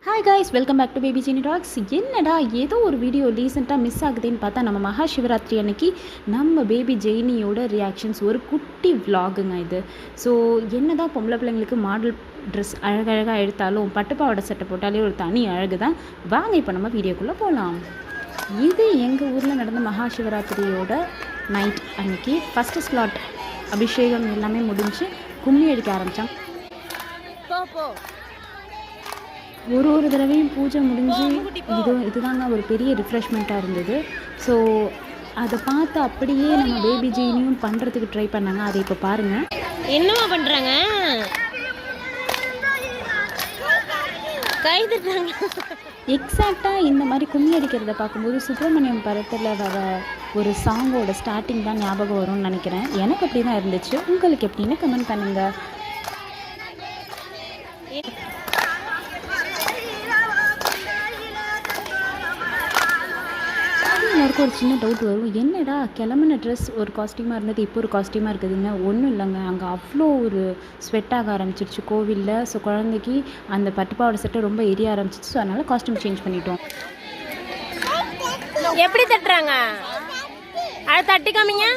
Hi guys, welcome back to Baby Genie Talks. என்னடா ஏதோ ஒரு வீடியோ ரீசெண்டாக மிஸ் ஆகுதுன்னு பார்த்தா நம்ம மகா சிவராத்திரி அன்னைக்கு நம்ம பேபி ஜெயினியோட ரியாக்ஷன்ஸ் ஒரு குட்டி விலாகுங்க இது. ஸோ என்ன தான் பொம்பளை பிள்ளைங்களுக்கு மாடல் ட்ரெஸ் அழகழகாக எடுத்தாலும் பட்டுப்பாவோட சட்டை போட்டாலே ஒரு தனி அழகு தான். வாங்க இப்போ நம்ம வீடியோக்குள்ளே போகலாம். இது எங்கள் ஊரில் நடந்த மகா சிவராத்திரியோட நைட் அன்னைக்கு ஃபஸ்ட்டு ஸ்லாட் அபிஷேகம் எல்லாமே முடிஞ்சு கும்மி அடிக்க ஆரம்பித்தாங்க. ஒரு தடவையும் பூஜை முடிஞ்சு இதுதாங்க ஒரு பெரிய ரிஃப்ரெஷ்மெண்ட்டாக இருந்தது. ஸோ அதை பார்த்து அப்படியே நம்ம பேபி ஜெயினியும் பண்ணுறதுக்கு ட்ரை பண்ணாங்க. அதை இப்போ பாருங்கள் என்னமா பண்ணுறாங்க. கை தட்டுறாங்க. எக்ஸாக்டாக இந்த மாதிரி கும்மி அடிக்கிறத பார்க்கும்போது சுப்பிரமணியம் படத்தில் வர ஒரு சாங்கோட ஸ்டார்டிங் தான் ஞாபகம் வரும்னு நினைக்கிறேன். எனக்கு அப்படி தான் இருந்துச்சு. உங்களுக்கு எப்படின்னு கமெண்ட் பண்ணுங்கள். எல்லாருக்கும் ஒரு சின்ன டவுட் வரும், என்னடா கிளம்புன ட்ரெஸ் ஒரு காஸ்டியூமாக இருந்தது இப்போ ஒரு காஸ்டியூமாக இருக்குதுங்க. ஒன்றும் இல்லைங்க, அங்கே அவ்வளோ ஒரு ஸ்வெட் ஆக ஆரம்பிச்சிருச்சு கோவிலில். ஸோ குழந்தைக்கு அந்த பட்டுப்பாவோட செட்டை ரொம்ப எரிய ஆரம்பிச்சிச்சு. ஸோ அதனால் காஸ்டியூம் சேஞ்ச் பண்ணிட்டோம். எப்படி தட்டுறாங்க? அதை தட்டி காமிங்க.